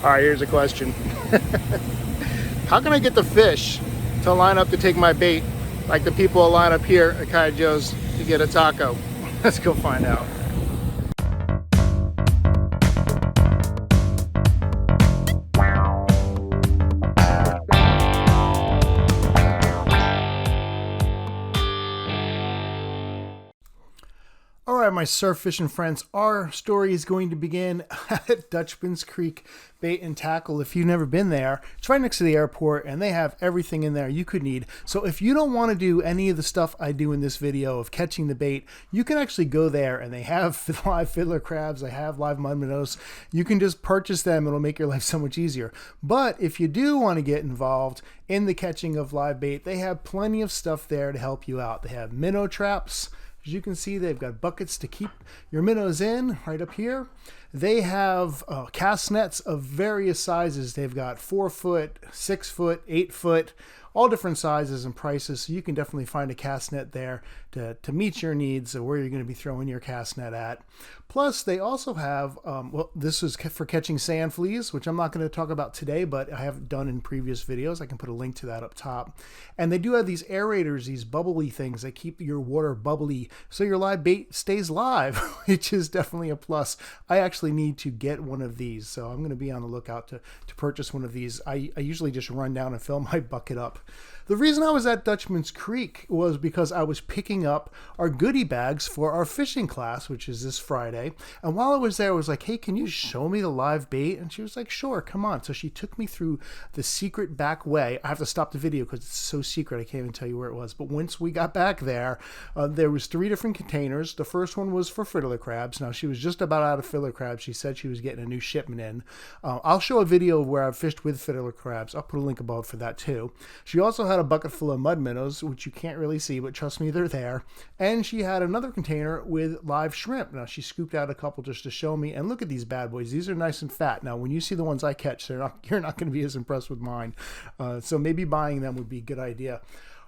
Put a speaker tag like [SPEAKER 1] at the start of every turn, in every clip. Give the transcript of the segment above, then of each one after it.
[SPEAKER 1] All right, here's a question. How can I get the fish to line up to take my bait like the people line up here at Kai Joe's to get a taco? Let's go find out. All right, my surf fishing friends, our story is going to begin at Dutchmans Creek Bait and Tackle. If you've never been there, it's right next to the airport, and they have everything in there you could need. So if you don't want to do any of the stuff I do in this video of catching the bait, you can actually go there, and they have live fiddler crabs, they have live mud minnows. You can just purchase them. It'll make your life so much easier. But if you do want to get involved in the catching of live bait, they have plenty of stuff there to help you out. They have minnow traps. As you can see, they've got buckets to keep your minnows in right up here. They have cast nets of various sizes. They've got 4 foot, 6 foot, 8 foot, all different sizes and prices. So you can definitely find a cast net there to meet your needs of where you're going to be throwing your cast net at. Plus, they also have, well, this is for catching sand fleas, which I'm not going to talk about today, but I have done in previous videos. I can put a link to that up top. And they do have these aerators, these bubbly things that keep your water bubbly so your live bait stays live, which is definitely a plus. I actually need to get one of these, so I'm going to be on the lookout to purchase one of these. I usually just run down and fill my bucket up. The reason I was at Dutchmans Creek was because I was picking up our goodie bags for our fishing class, which is this Friday. And while I was there, I was like, hey, can you show me the live bait? And she was like, sure, come on. So she took me through the secret back way. I have to stop the video because it's so secret. I can't even tell you where it was. But once we got back there, there was 3 different containers. The first one was for fiddler crabs. Now, she was just about out of fiddler crabs. She said she was getting a new shipment in. I'll show a video of where I've fished with fiddler crabs. I'll put a link above for that too. She also had a bucket full of mud minnows, which you can't really see, but trust me, they're there. And she had another container with live shrimp. Now, she scooped out a couple just to show me. And look at these bad boys. These are nice and fat. Now, when you see the ones I catch, you're not going to be as impressed with mine. So maybe buying them would be a good idea.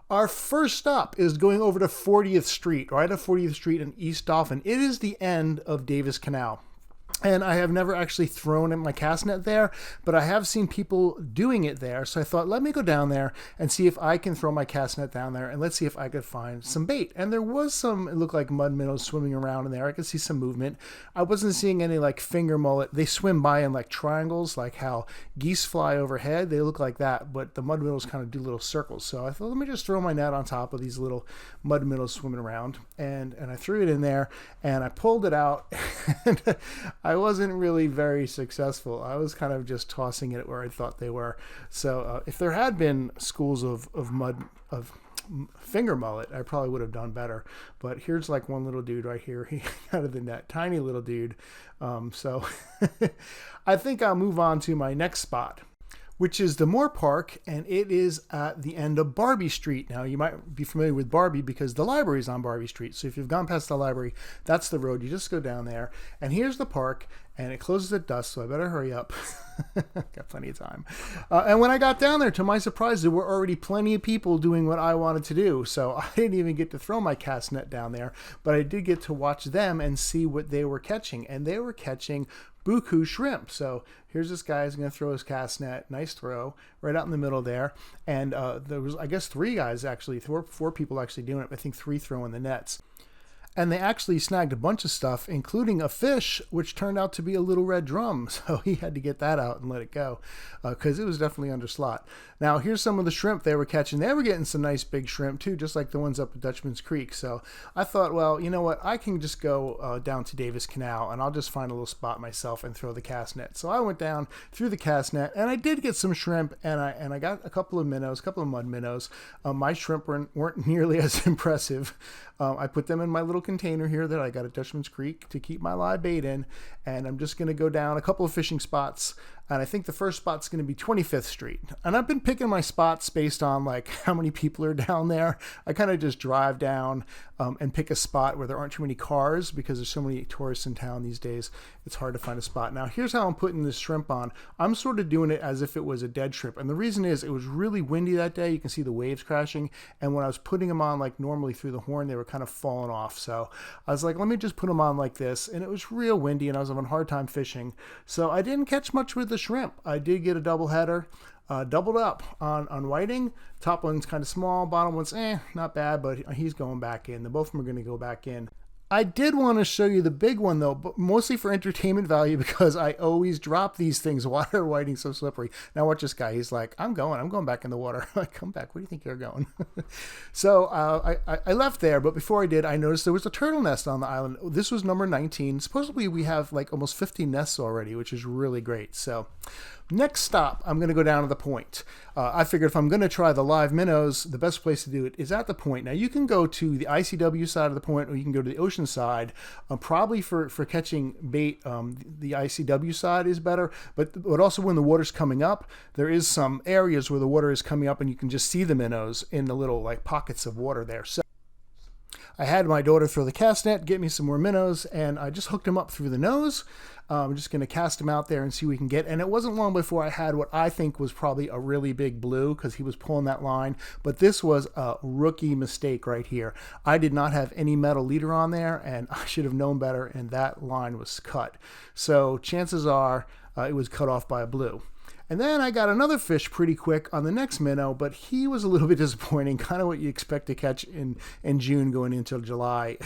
[SPEAKER 1] Our first stop is going over to 40th Street, right at 40th Street in East Dauphin. It is the end of Davis Canal. And I have never actually thrown in my cast net there, but I have seen people doing it there. So I thought, let me go down there and see if I can throw my cast net down there, and let's see if I could find some bait. And there was some, it looked like mud minnows swimming around in there. I could see some movement. I wasn't seeing any like finger mullet. They swim by in like triangles, like how geese fly overhead. They look like that, but the mud minnows kind of do little circles. So I thought, let me just throw my net on top of these little mud minnows swimming around. And I threw it in there, and I pulled it out, and I wasn't really very successful. I was kind of just tossing it where I thought they were. So if there had been schools of finger mullet, I probably would have done better. But here's like one little dude right here. He out of the net, tiny little dude. So I think I'll move on to my next spot, which is the Moor Park, and it is at the end of Barbie Street. Now, you might be familiar with Barbie because the library is on Barbie Street. So if you've gone past the library, that's the road. You just go down there, and here's the park, and it closes at dusk, so I better hurry up. Got plenty of time. And when I got down there, to my surprise, there were already plenty of people doing what I wanted to do. So I didn't even get to throw my cast net down there, but I did get to watch them and see what they were catching. And they were catching buku shrimp. So here's this guy who's going to throw his cast net. Nice throw right out in the middle there. And there was, I guess, 3 guys actually, 4 people actually doing it. I think 3 throwing the nets. And they actually snagged a bunch of stuff, including a fish, which turned out to be a little red drum. So he had to get that out and let it go because it was definitely under slot. Now, here's some of the shrimp they were catching. They were getting some nice big shrimp, too, just like the ones up at Dutchmans Creek. So I thought, well, you know what? I can just go down to Davis Canal, and I'll just find a little spot myself and throw the cast net. So I went down, threw the cast net, and I did get some shrimp, and I got a couple of minnows, a couple of mud minnows. My shrimp weren't nearly as impressive. I put them in my little container here that I got at Dutchmans Creek to keep my live bait in, and I'm just going to go down a couple of fishing spots, and I think the first spot's going to be 25th Street. And I've been picking my spots based on like how many people are down there. I kind of just drive down and pick a spot where there aren't too many cars because there's so many tourists in town these days. It's hard to find a spot. Now, here's how I'm putting this shrimp on. I'm sort of doing it as if it was a dead shrimp. And the reason is it was really windy that day. You can see the waves crashing. And when I was putting them on like normally through the horn, they were kind of falling off. So I was like, let me just put them on like this. And it was real windy and I was having a hard time fishing. So I didn't catch much with the shrimp. I did get a double header. Doubled up on whiting. Top one's kind of small, bottom one's not bad, but he's going back in. Both of them are going to go back in. I did want to show you the big one though, but mostly for entertainment value because I always drop these things. Why are whiting so slippery? Now watch this guy. He's like, I'm going back in the water. I'm like, come back. Where do you think you're going? So I left there, but before I did, I noticed there was a turtle nest on the island. This was number 19. Supposedly we have like almost 50 nests already, which is really great. So next stop, I'm going to go down to the point. I figured if I'm going to try the live minnows, the best place to do it is at the point. Now, you can go to the ICW side of the point, or you can go to the ocean side. Probably for catching bait, the ICW side is better. But also when the water's coming up, there is some areas where the water is coming up, and you can just see the minnows in the little like pockets of water there. So I had my daughter throw the cast net, get me some more minnows, and I just hooked them up through the nose. I'm just going to cast them out there and see what we can get. And it wasn't long before I had what I think was probably a really big blue because he was pulling that line. But this was a rookie mistake right here. I did not have any metal leader on there, and I should have known better, and that line was cut. So chances are it was cut off by a blue. And then I got another fish pretty quick on the next minnow, but he was a little bit disappointing, kind of what you expect to catch in June going into July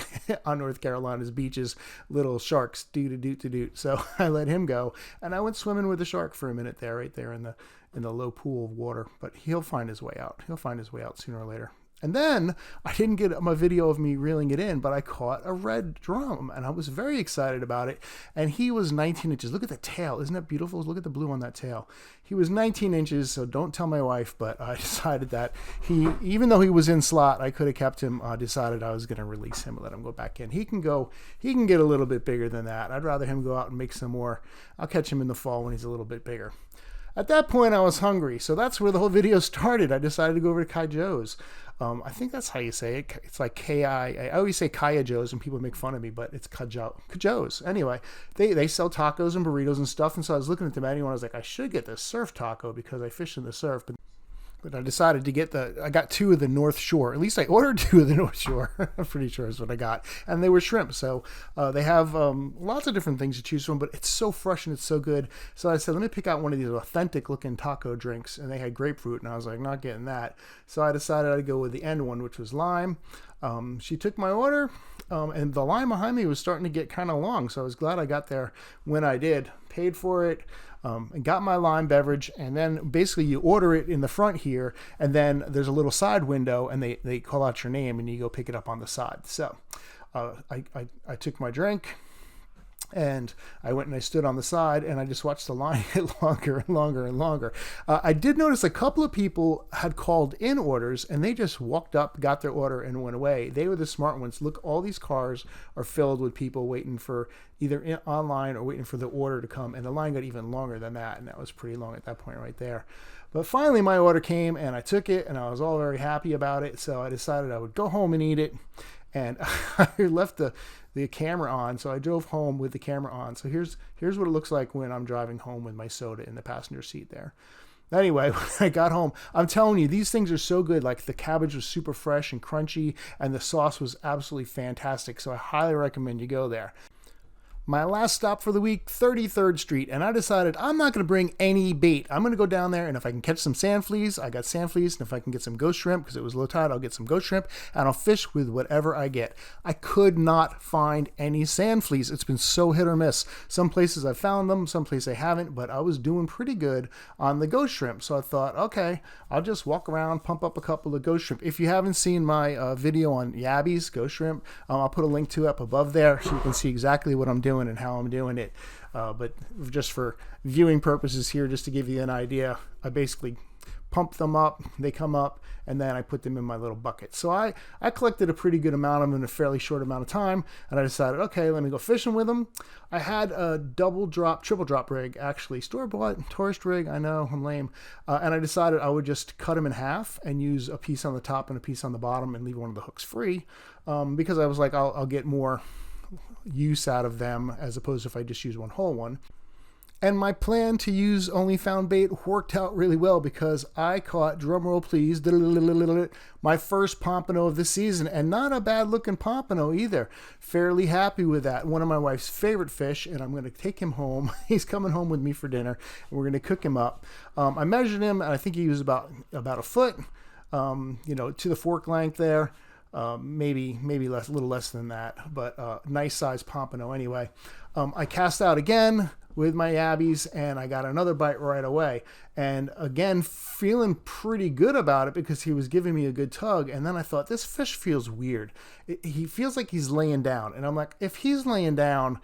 [SPEAKER 1] on North Carolina's beaches, little sharks, doot. So I let him go, and I went swimming with the shark for a minute there, right there in the low pool of water. But he'll find his way out. He'll find his way out sooner or later. And then I didn't get my video of me reeling it in, but I caught a red drum, and I was very excited about it. And he was 19 inches. Look at the tail. Isn't that beautiful? Look at the blue on that tail. He was 19 inches, so don't tell my wife, but I decided that even though he was in slot, I could have kept him. I decided I was going to release him and let him go back in. He can get a little bit bigger than that. I'd rather him go out and make some more. I'll catch him in the fall when he's a little bit bigger. At that point, I was hungry, so that's where the whole video started. I decided to go over to Kai Joe's. I think that's how you say it. It's like K-I. I always say Kaya Joe's, and people make fun of me, but it's Joe's. Anyway, they sell tacos and burritos and stuff, and so I was looking at the menu, and I was like, I should get the surf taco because I fish in the surf, but I decided to get I got 2 of the North Shore. At least I ordered 2 of the North Shore. I'm pretty sure is what I got. And they were shrimp. So they have lots of different things to choose from, but it's so fresh and it's so good. So I said, let me pick out one of these authentic looking taco drinks. And they had grapefruit, and I was like, not getting that. So I decided I'd go with the end one, which was lime. She took my order, and the line behind me was starting to get kind of long. So I was glad I got there when I did. Paid for it. And got my lime beverage, and then basically you order it in the front here, and then there's a little side window, and they call out your name, and you go pick it up on the side. So I took my drink, and I went and I stood on the side, and I just watched the line get longer and longer and longer. I did notice a couple of people had called in orders, and they just walked up, got their order, and went away. They were the smart ones. Look, all these cars are filled with people waiting for either online or waiting for the order to come, and the line got even longer than that, and that was pretty long at that point right there. But finally my order came, and I took it, and I was all very happy about it, so I decided I would go home and eat it. And I left the camera on, so I drove home with the camera on. So here's what it looks like when I'm driving home with my soda in the passenger seat there. Anyway, when I got home, I'm telling you, these things are so good. Like, the cabbage was super fresh and crunchy, and the sauce was absolutely fantastic. So I highly recommend you go there. My last stop for the week, 33rd Street, and I decided I'm not going to bring any bait. I'm going to go down there, and if I can catch some sand fleas, I got sand fleas, and if I can get some ghost shrimp, because it was low tide, I'll get some ghost shrimp, and I'll fish with whatever I get. I could not find any sand fleas. It's been so hit or miss. Some places I found them, some places I haven't, but I was doing pretty good on the ghost shrimp, so I thought, okay, I'll just walk around, pump up a couple of ghost shrimp. If you haven't seen my video on Yabby's ghost shrimp, I'll put a link to it up above there so you can see exactly what I'm doing and how I'm doing it, but just for viewing purposes here, just to give you an idea, I basically pump them up, they come up, and then I put them in my little bucket. So I collected a pretty good amount of them in a fairly short amount of time, and I decided, okay, let me go fishing with them. I had a triple drop rig, actually, store-bought tourist rig. I know, I'm lame. And I decided I would just cut them in half and use a piece on the top and a piece on the bottom and leave one of the hooks free, because I was like, I'll get more use out of them as opposed to if I just use one whole one. And my plan to use only found bait worked out really well because I caught, drumroll please, my first pompano of the season, and not a bad looking pompano either. Fairly happy with that. One of my wife's favorite fish, and I'm going to take him home. He's coming home with me for dinner, and we're going to cook him up. I measured him, and I think he was about a foot, to the fork length there. Maybe less, a little less than that, but nice size pompano anyway. I cast out again with my yabbies, and I got another bite right away. And again, feeling pretty good about it because he was giving me a good tug. And then I thought, this fish feels weird. He feels like he's laying down. And I'm like, if he's laying down,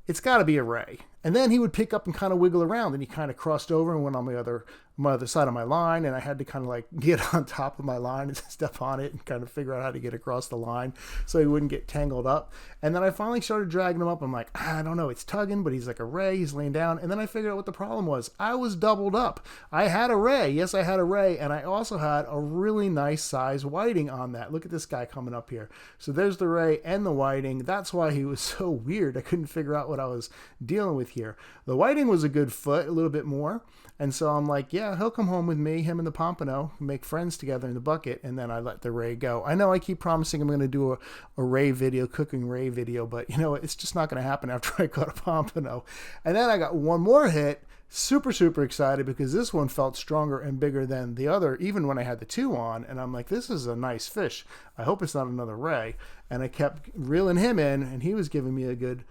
[SPEAKER 1] it's got to be a ray. And then he would pick up and kind of wiggle around, and he kind of crossed over and went on my other side of my line, and I had to kind of like get on top of my line and step on it and kind of figure out how to get across the line so he wouldn't get tangled up. And then I finally started dragging him up. I'm like, I don't know, it's tugging, but he's like a ray, he's laying down. And then I figured out what the problem was. I was doubled up. I had a ray. Yes, I had a ray, and I also had a really nice size whiting on that. Look at this guy coming up here. So there's the ray and the whiting. That's why he was so weird. I couldn't figure out what I was dealing with here. The whiting was a good foot, a little bit more. And so I'm like, yeah, he'll come home with me, him and the pompano, make friends together in the bucket, and then I let the ray go. I know I keep promising I'm going to do a ray video, cooking ray video, but it's just not going to happen after I caught a pompano. And then I got one more hit. Super, super excited because this one felt stronger and bigger than the other, even when I had the two on. And I'm like, this is a nice fish. I hope it's not another ray. And I kept reeling him in, and he was giving me a good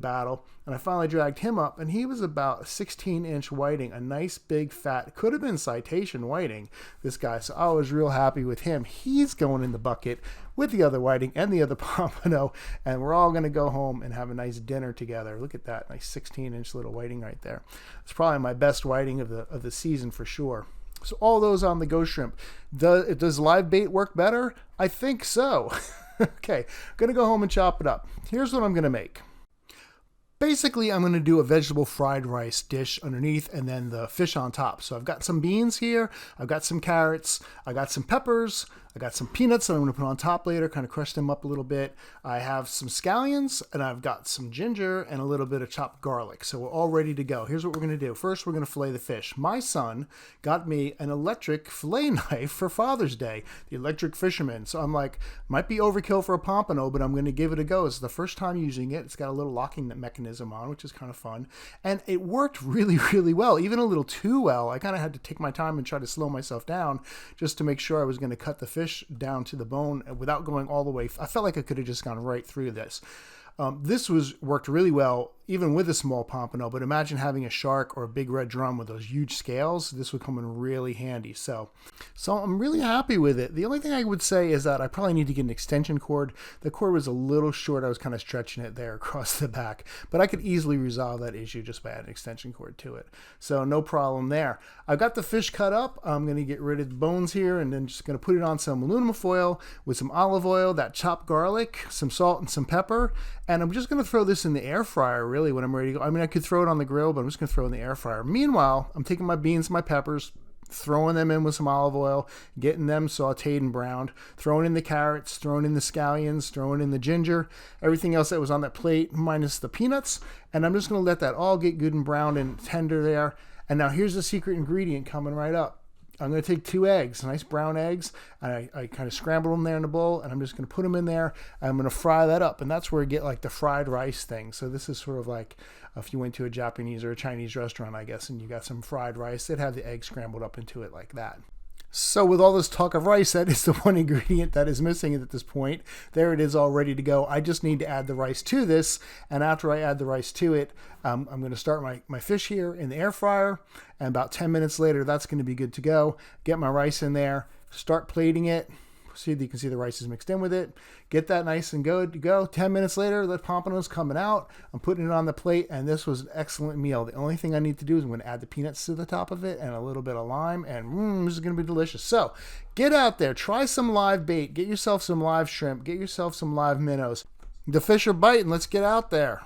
[SPEAKER 1] battle. And I finally dragged him up, and he was about a 16-inch whiting, a nice big fat, could have been citation whiting, this guy. So I was real happy with him. He's going in the bucket with the other whiting and the other pompano, and we're all going to go home and have a nice dinner together. Look at that nice 16-inch little whiting right there. It's probably my best whiting of the season for sure. So all those on the Ghost Shrimp. Does live bait work better? I think so. Okay, going to go home and chop it up. Here's what I'm going to make. Basically, I'm going to do a vegetable fried rice dish underneath and then the fish on top. So I've got some beans here, I've got some carrots, I got some peppers, I got some peanuts that I'm going to put on top later, kind of crush them up a little bit. I have some scallions, and I've got some ginger and a little bit of chopped garlic. So we're all ready to go. Here's what we're going to do. First, we're going to fillet the fish. My son got me an electric fillet knife for Father's Day, the electric fisherman. So I'm like, might be overkill for a pompano, but I'm going to give it a go. It's the first time using it. It's got a little locking mechanism on, which is kind of fun. And it worked really, really well, even a little too well. I kind of had to take my time and try to slow myself down just to make sure I was going to cut the fish down to the bone without going all the way. I felt like I could have just gone right through this. This worked really well, even with a small pompano, but imagine having a shark or a big red drum with those huge scales. This would come in really handy. So I'm really happy with it. The only thing I would say is that I probably need to get an extension cord. The cord was a little short. I was kind of stretching it there across the back, but I could easily resolve that issue just by adding an extension cord to it. So no problem there. I've got the fish cut up. I'm going to get rid of the bones here and then just going to put it on some aluminum foil with some olive oil, that chopped garlic, some salt and some pepper. And I'm just going to throw this in the air fryer really when I'm ready to go. I mean, I could throw it on the grill, but I'm just going to throw it in the air fryer. Meanwhile, I'm taking my beans, my peppers, throwing them in with some olive oil, getting them sauteed and browned, throwing in the carrots, throwing in the scallions, throwing in the ginger, everything else that was on that plate minus the peanuts. And I'm just going to let that all get good and browned and tender there. And now here's the secret ingredient coming right up. I'm going to take 2 eggs, nice brown eggs, and I kind of scramble them there in the bowl, and I'm just going to put them in there, and I'm going to fry that up, and that's where you get like the fried rice thing. So this is sort of like if you went to a Japanese or a Chinese restaurant, I guess, and you got some fried rice, they'd have the egg scrambled up into it like that. So with all this talk of rice, that is the one ingredient that is missing at this point. There it is all ready to go. I just need to add the rice to this. And after I add the rice to it, I'm going to start my fish here in the air fryer. And about 10 minutes later, that's going to be good to go. Get my rice in there, start plating it. See, you can see the rice is mixed in with it. Get that nice and good to go. 10 minutes later, the pompano's coming out. I'm putting it on the plate, and this was an excellent meal. The only thing I need to do is I'm going to add the peanuts to the top of it and a little bit of lime, and this is going to be delicious. So get out there, try some live bait, get yourself some live shrimp, get yourself some live minnows. The fish are biting. Let's get out there.